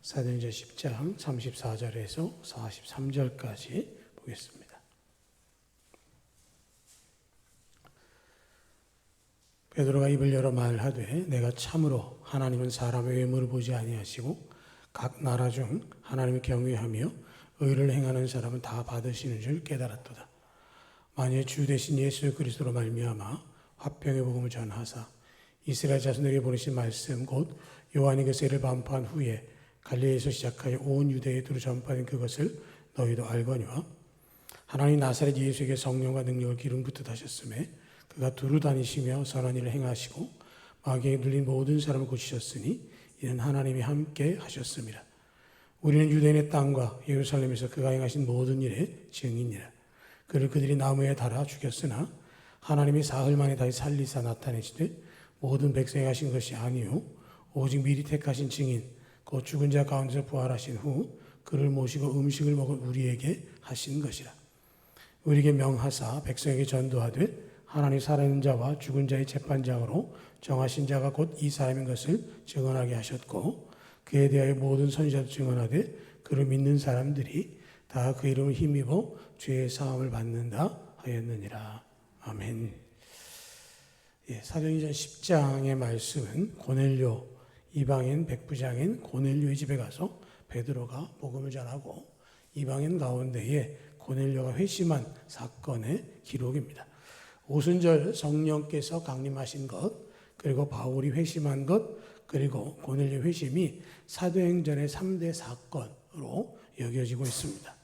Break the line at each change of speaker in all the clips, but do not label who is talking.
사도행전 10장 34절에서 43절까지 보겠습니다. 베드로가 입을 열어 말하되 내가 참으로 하나님은 사람의 외모를 보지 아니하시고 각 나라 중 하나님을 경외하며 의를 행하는 사람은 다 받으시는 줄 깨달았도다. 만일 주 되신 예수 그리스도로 말미암아 화평의 복음을 전하사 이스라엘 자손에게 보내신 말씀 곧 요한이 그 세를 반포한 후에 갈릴리에서 시작하여 온 유대에 두루 전파된 그것을 너희도 알거니와 하나님 나사렛 예수에게 성령과 능력을 기름 붓듯 하셨음에 그가 두루 다니시며 선한 일을 행하시고 마귀에 눌린 모든 사람을 고치셨으니 이는 하나님이 함께 하셨습니다. 우리는 유대인의 땅과 예루살렘에서 그가 행하신 모든 일의 증인이라. 그를 그들이 나무에 달아 죽였으나 하나님이 사흘 만에 다시 살리사 나타내시되 모든 백성이 하신 것이 아니요 오직 미리 택하신 증인 곧 죽은 자 가운데서 부활하신 후 그를 모시고 음식을 먹을 우리에게 하신 것이라. 우리에게 명하사 백성에게 전도하되 하나님 살아있는 자와 죽은 자의 재판장으로 정하신 자가 곧 이 사람인 것을 증언하게 하셨고 그에 대하여 모든 선지자도 증언하되 그를 믿는 사람들이 다 그 이름을 힘입어 죄의 사함을 받는다 하였느니라. 아멘. 사도행전 10장의 말씀은 고넬료 이방인 백부장인 고넬료의 집에 가서 베드로가 복음을 전하고 이방인 가운데에 고넬료가 회심한 사건의 기록입니다. 오순절 성령께서 강림하신 것, 그리고 바울이 회심한 것, 그리고 고넬료 회심이 사도행전의 3대 사건으로 여겨지고 있습니다.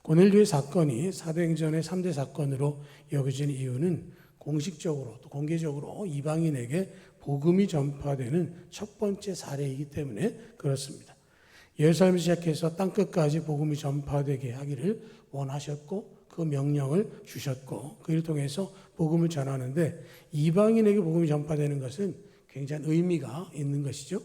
고넬료의 사건이 사도행전의 3대 사건으로 여겨진 이유는 공식적으로 또 공개적으로 이방인에게 복음이 전파되는 첫 번째 사례이기 때문에 그렇습니다. 예루살렘에서 시작해서 땅끝까지 복음이 전파되게 하기를 원하셨고 그 명령을 주셨고 그 일을 통해서 복음을 전하는데 이방인에게 복음이 전파되는 것은 굉장히 의미가 있는 것이죠.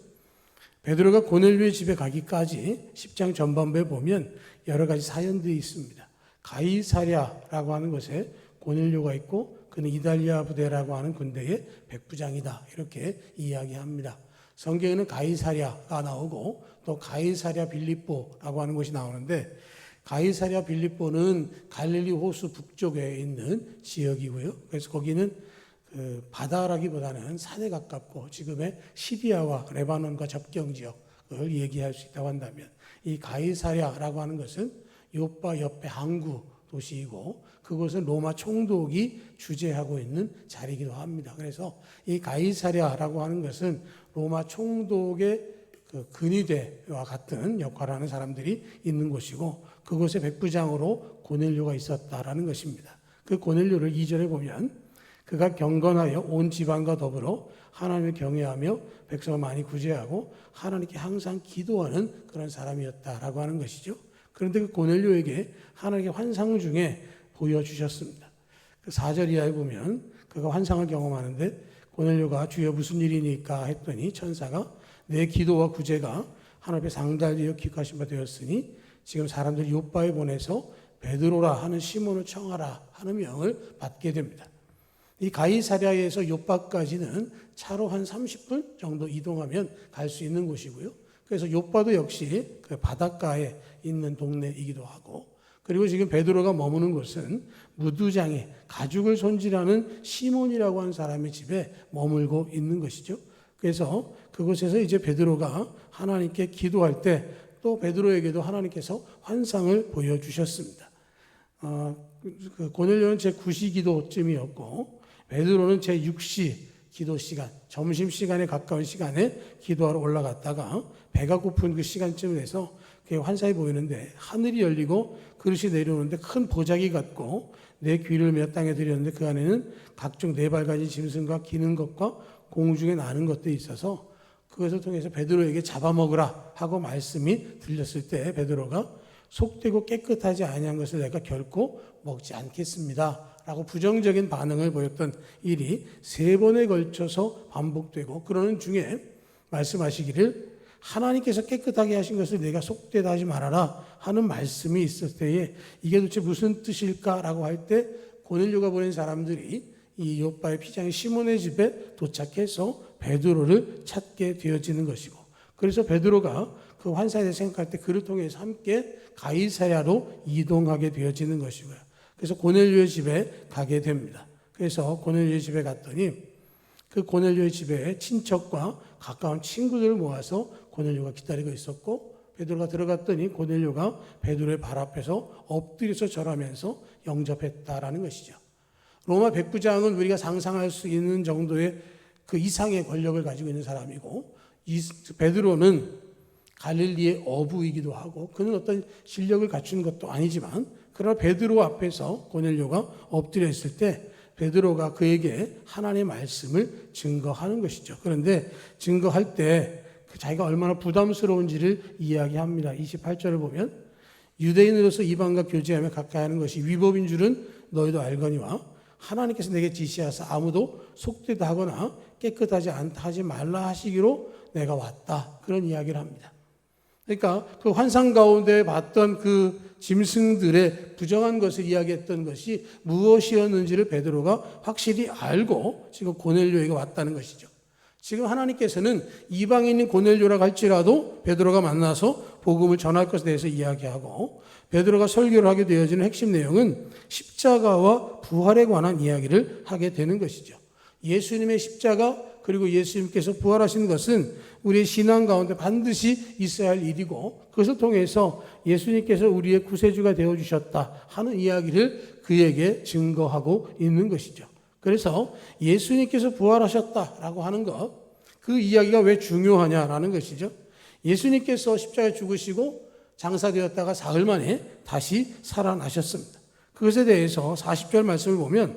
베드로가 고넬료의 집에 가기까지 10장 전반부에 보면 여러 가지 사연들이 있습니다. 가이사랴라고 하는 곳에 고넬료가 있고 그는 이달리아 부대라고 하는 군대의 백부장이다 이렇게 이야기합니다. 성경에는 가이사랴가 나오고 또 가이사랴 빌립보라고 하는 곳이 나오는데 가이사랴 빌립보는 갈릴리 호수 북쪽에 있는 지역이고요. 그래서 거기는 그 바다라기보다는 산에 가깝고 지금의 시리아와 레바논과 접경 지역을 얘기할 수 있다고 한다면 이 가이사랴라고 하는 것은 요파 옆에 항구 도시이고 그곳은 로마 총독이 주재하고 있는 자리이기도 합니다. 그래서 이 가이사랴라고 하는 것은 로마 총독의 그 근위대와 같은 역할을 하는 사람들이 있는 곳이고 그곳에 백부장으로 고넬료가 있었다라는 것입니다. 그 고넬료를 2절에 보면 그가 경건하여 온 지방과 더불어 하나님을 경외하며 백성을 많이 구제하고 하나님께 항상 기도하는 그런 사람이었다라고 하는 것이죠. 그런데 그 고넬료에게 하나님의 환상 중에 보여주셨습니다. 그 4절 이하에 보면 그가 환상을 경험하는데 고넬료가 주여 무슨 일이니까 했더니 천사가 내 기도와 구제가 하나님 앞에 상달되어 기억하신 바 되었으니 지금 사람들이 요빠에 보내서 베드로라 하는 시몬을 청하라 하는 명을 받게 됩니다. 이 가이사랴에서 요빠까지는 차로 한 30분 정도 이동하면 갈 수 있는 곳이고요. 그래서 요빠도 역시 그 바닷가에 있는 동네이기도 하고 그리고 지금 베드로가 머무는 곳은 무두장에 가죽을 손질하는 시몬이라고 하는 사람의 집에 머물고 있는 것이죠. 그래서 그곳에서 이제 베드로가 하나님께 기도할 때 또 베드로에게도 하나님께서 환상을 보여주셨습니다. 그 고넬료는 제9시 기도쯤이었고 베드로는 제6시 기도 시간, 점심시간에 가까운 시간에 기도하러 올라갔다가 배가 고픈 그 시간쯤 돼서 그게 환상이 보이는데 하늘이 열리고 그릇이 내려오는데 큰 보자기 같고 내 귀를 메어 땅에 들였는데 그 안에는 각종 네 발가지 짐승과 기는 것과 공중에 나는 것들이 있어서 그것을 통해서 베드로에게 잡아먹으라 하고 말씀이 들렸을 때 베드로가 속되고 깨끗하지 아니한 것을 내가 결코 먹지 않겠습니다 라고 부정적인 반응을 보였던 일이 3번에 걸쳐서 반복되고 그러는 중에 말씀하시기를 하나님께서 깨끗하게 하신 것을 내가 속되다 하지 말아라 하는 말씀이 있을 때에 이게 도대체 무슨 뜻일까라고 할 때 고넬료가 보낸 사람들이 이 요빠의 피장인 시몬의 집에 도착해서 베드로를 찾게 되어지는 것이고 그래서 베드로가 그 환상에 대해서 생각할 때 그를 통해서 함께 가이사랴로 이동하게 되어지는 것이고요. 그래서 고넬료의 집에 가게 됩니다. 그래서 고넬료의 집에 갔더니 그 고넬료의 집에 친척과 가까운 친구들을 모아서 고넬료가 기다리고 있었고, 베드로가 들어갔더니 고넬료가 베드로의 발 앞에서 엎드려서 절하면서 영접했다라는 것이죠. 로마 백부장은 우리가 상상할 수 있는 정도의 그 이상의 권력을 가지고 있는 사람이고, 이 베드로는 갈릴리의 어부이기도 하고 그는 어떤 실력을 갖춘 것도 아니지만, 그러나 베드로 앞에서 고넬료가 엎드려 있을 때 베드로가 그에게 하나님의 말씀을 증거하는 것이죠. 그런데 증거할 때 자기가 얼마나 부담스러운지를 이야기합니다. 28절을 보면 유대인으로서 이방과 교제하며 가까이 하는 것이 위법인 줄은 너희도 알거니와 하나님께서 내게 지시하사 아무도 속되다 하거나 깨끗하지 않다 하지 말라 하시기로 내가 왔다. 그런 이야기를 합니다. 그러니까 그 환상 가운데 봤던 그 짐승들의 부정한 것을 이야기했던 것이 무엇이었는지를 베드로가 확실히 알고 지금 고넬료에게 왔다는 것이죠. 지금 하나님께서는 이방인인 고넬료라고 할지라도 베드로가 만나서 복음을 전할 것에 대해서 이야기하고, 베드로가 설교를 하게 되어지는 핵심 내용은 십자가와 부활에 관한 이야기를 하게 되는 것이죠. 예수님의 십자가 그리고 예수님께서 부활하신 것은 우리의 신앙 가운데 반드시 있어야 할 일이고, 그것을 통해서 예수님께서 우리의 구세주가 되어주셨다 하는 이야기를 그에게 증거하고 있는 것이죠. 그래서 예수님께서 부활하셨다라고 하는 것, 그 이야기가 왜 중요하냐라는 것이죠. 예수님께서 십자가에 죽으시고 장사되었다가 사흘 만에 다시 살아나셨습니다. 그것에 대해서 40절 말씀을 보면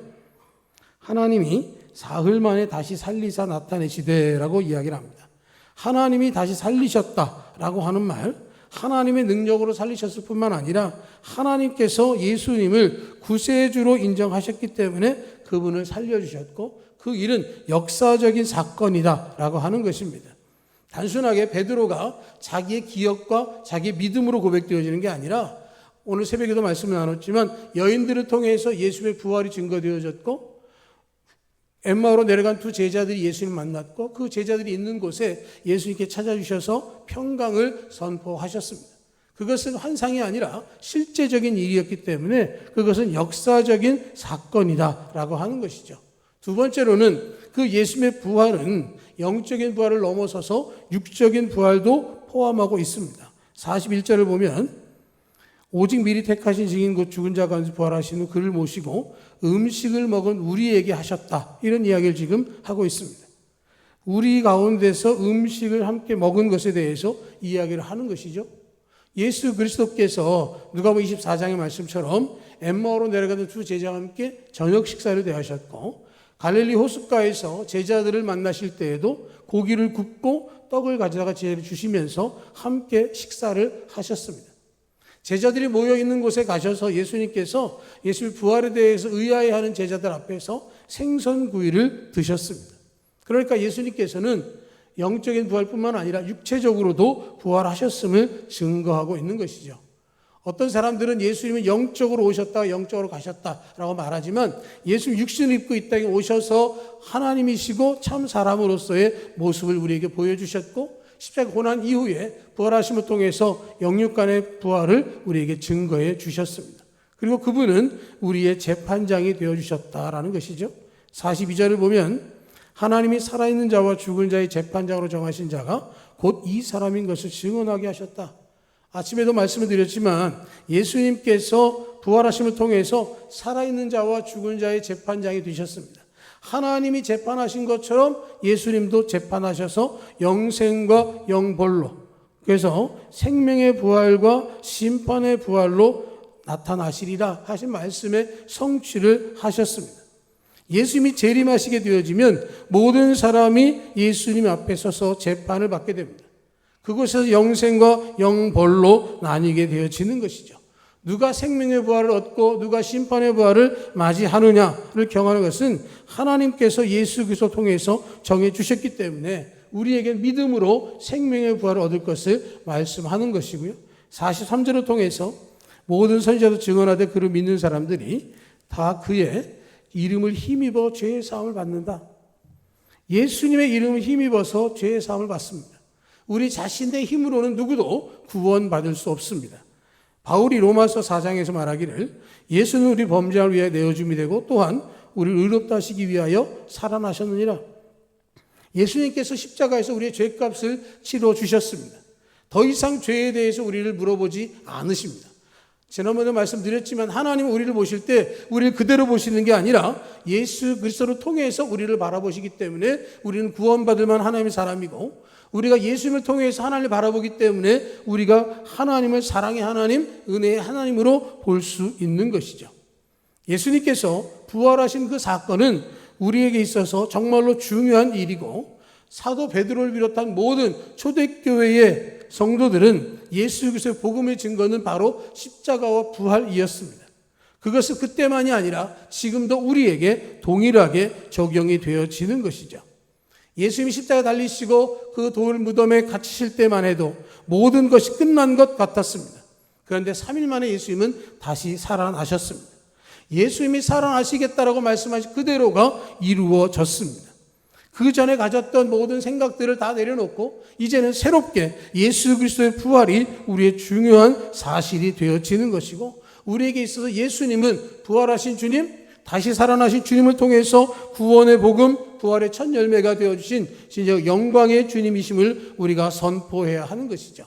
하나님이 사흘 만에 다시 살리사 나타내시되라고 이야기를 합니다. 하나님이 다시 살리셨다라고 하는 말, 하나님의 능력으로 살리셨을 뿐만 아니라 하나님께서 예수님을 구세주로 인정하셨기 때문에 그분을 살려주셨고, 그 일은 역사적인 사건이다라고 하는 것입니다. 단순하게 베드로가 자기의 기억과 자기의 믿음으로 고백되어지는 게 아니라, 오늘 새벽에도 말씀을 나눴지만 여인들을 통해서 예수의 부활이 증거되어졌고, 엠마오로 내려간 두 제자들이 예수님 만났고, 그 제자들이 있는 곳에 예수님께 찾아주셔서 평강을 선포하셨습니다. 그것은 환상이 아니라 실제적인 일이었기 때문에 그것은 역사적인 사건이다라고 하는 것이죠. 두 번째로는 그 예수님의 부활은 영적인 부활을 넘어서서 육적인 부활도 포함하고 있습니다. 41절을 보면 오직 미리 택하신 증인 곧 죽은 자 가운데 부활하신 후 그를 모시고 음식을 먹은 우리에게 하셨다. 이런 이야기를 지금 하고 있습니다. 우리 가운데서 음식을 함께 먹은 것에 대해서 이야기를 하는 것이죠. 예수 그리스도께서 누가복음 24장의 말씀처럼 엠마오로 내려가던 두 제자와 함께 저녁 식사를 대하셨고, 갈릴리 호숫가에서 제자들을 만나실 때에도 고기를 굽고 떡을 가져다가 제자를 주시면서 함께 식사를 하셨습니다. 제자들이 모여있는 곳에 가셔서 예수님께서 예수의 부활에 대해서 의아해하는 제자들 앞에서 생선구이를 드셨습니다. 그러니까 예수님께서는 영적인 부활뿐만 아니라 육체적으로도 부활하셨음을 증거하고 있는 것이죠. 어떤 사람들은 예수님은 영적으로 오셨다가 영적으로 가셨다라고 말하지만, 예수님 육신을 입고 이 땅에 오셔서 하나님이시고 참 사람으로서의 모습을 우리에게 보여주셨고, 십자가 고난 이후에 부활하심을 통해서 영육간의 부활을 우리에게 증거해 주셨습니다. 그리고 그분은 우리의 재판장이 되어주셨다라는 것이죠. 42절을 보면 하나님이 살아있는 자와 죽은 자의 재판장으로 정하신 자가 곧 이 사람인 것을 증언하게 하셨다. 아침에도 말씀을 드렸지만 예수님께서 부활하심을 통해서 살아있는 자와 죽은 자의 재판장이 되셨습니다. 하나님이 재판하신 것처럼 예수님도 재판하셔서 영생과 영벌로, 그래서 생명의 부활과 심판의 부활로 나타나시리라 하신 말씀의 성취를 하셨습니다. 예수님이 재림하시게 되어지면 모든 사람이 예수님 앞에 서서 재판을 받게 됩니다. 그곳에서 영생과 영벌로 나뉘게 되어지는 것이죠. 누가 생명의 부활을 얻고 누가 심판의 부활을 맞이하느냐를 경하는 것은 하나님께서 예수 그리스도 통해서 정해 주셨기 때문에 우리에게 믿음으로 생명의 부활을 얻을 것을 말씀하는 것이고요. 43절을 통해서 모든 선지자도 증언하되 그를 믿는 사람들이 다 그의 이름을 힘입어 죄의 사함을 받는다. 예수님의 이름을 힘입어서 죄의 사함을 받습니다. 우리 자신의 힘으로는 누구도 구원받을 수 없습니다. 바울이 로마서 4장에서 말하기를 예수는 우리 범죄를 위하여 내어줌이 되고 또한 우리를 의롭다 하시기 위하여 살아나셨느니라. 예수님께서 십자가에서 우리의 죄값을 치러 주셨습니다. 더 이상 죄에 대해서 우리를 물어보지 않으십니다. 지난번에 말씀드렸지만 하나님은 우리를 보실 때 우리를 그대로 보시는 게 아니라 예수 그리스도를 통해서 우리를 바라보시기 때문에 우리는 구원받을 만한 하나님의 사람이고, 우리가 예수님을 통해서 하나님을 바라보기 때문에 우리가 하나님을 사랑의 하나님, 은혜의 하나님으로 볼 수 있는 것이죠. 예수님께서 부활하신 그 사건은 우리에게 있어서 정말로 중요한 일이고, 사도 베드로를 비롯한 모든 초대교회의 성도들은 예수 그리스도의 복음의 증거는 바로 십자가와 부활이었습니다. 그것은 그때만이 아니라 지금도 우리에게 동일하게 적용이 되어지는 것이죠. 예수님이 십자가에 달리시고 그 돌 무덤에 갇히실 때만 해도 모든 것이 끝난 것 같았습니다. 그런데 3일 만에 예수님은 다시 살아나셨습니다. 예수님이 살아나시겠다라고 말씀하신 그대로가 이루어졌습니다. 그 전에 가졌던 모든 생각들을 다 내려놓고 이제는 새롭게 예수 그리스도의 부활이 우리의 중요한 사실이 되어지는 것이고, 우리에게 있어서 예수님은 부활하신 주님, 다시 살아나신 주님을 통해서 구원의 복음, 부활의 첫 열매가 되어주신 진정 영광의 주님이심을 우리가 선포해야 하는 것이죠.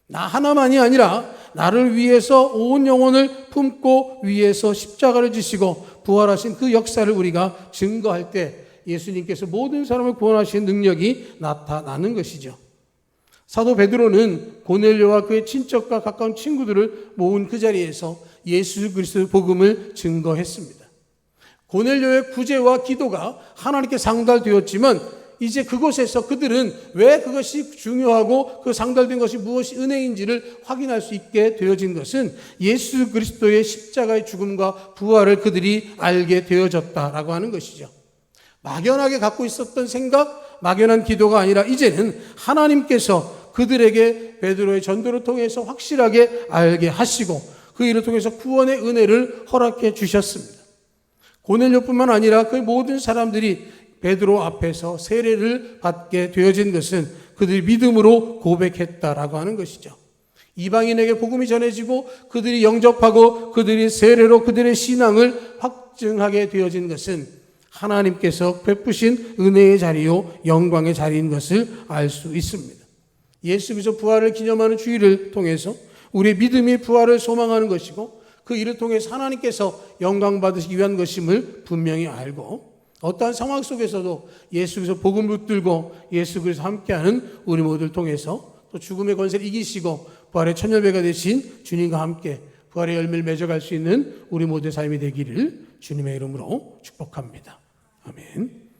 나 하나만이 아니라 나를 위해서 온 영혼을 품고 위에서 십자가를 지시고 부활하신 그 역사를 우리가 증거할 때 예수님께서 모든 사람을 구원하시는 능력이 나타나는 것이죠. 사도 베드로는 고넬료와 그의 친척과 가까운 친구들을 모은 그 자리에서 예수 그리스도의 복음을 증거했습니다. 고넬료의 구제와 기도가 하나님께 상달되었지만 이제 그곳에서 그들은 왜 그것이 중요하고 그 상달된 것이 무엇이 은혜인지를 확인할 수 있게 되어진 것은 예수 그리스도의 십자가의 죽음과 부활을 그들이 알게 되어졌다라고 하는 것이죠. 막연하게 갖고 있었던 생각, 막연한 기도가 아니라 이제는 하나님께서 그들에게 베드로의 전도를 통해서 확실하게 알게 하시고 그 일을 통해서 구원의 은혜를 허락해 주셨습니다. 고넬료뿐만 아니라 그 모든 사람들이 베드로 앞에서 세례를 받게 되어진 것은 그들이 믿음으로 고백했다라고 하는 것이죠. 이방인에게 복음이 전해지고 그들이 영접하고 그들이 세례로 그들의 신앙을 확증하게 되어진 것은 하나님께서 베푸신 은혜의 자리요 영광의 자리인 것을 알 수 있습니다. 예수 그리스도 부활을 기념하는 주일을 통해서 우리의 믿음이 부활을 소망하는 것이고 그 일을 통해서 하나님께서 영광 받으시기 위한 것임을 분명히 알고, 어떠한 상황 속에서도 예수 그리스도 복음을 붙들고 예수 그리스도 함께하는 우리 모두를 통해서 또 죽음의 권세를 이기시고 부활의 첫 열매가 되신 주님과 함께 부활의 열매를 맺어갈 수 있는 우리 모두의 삶이 되기를 주님의 이름으로 축복합니다. 아멘.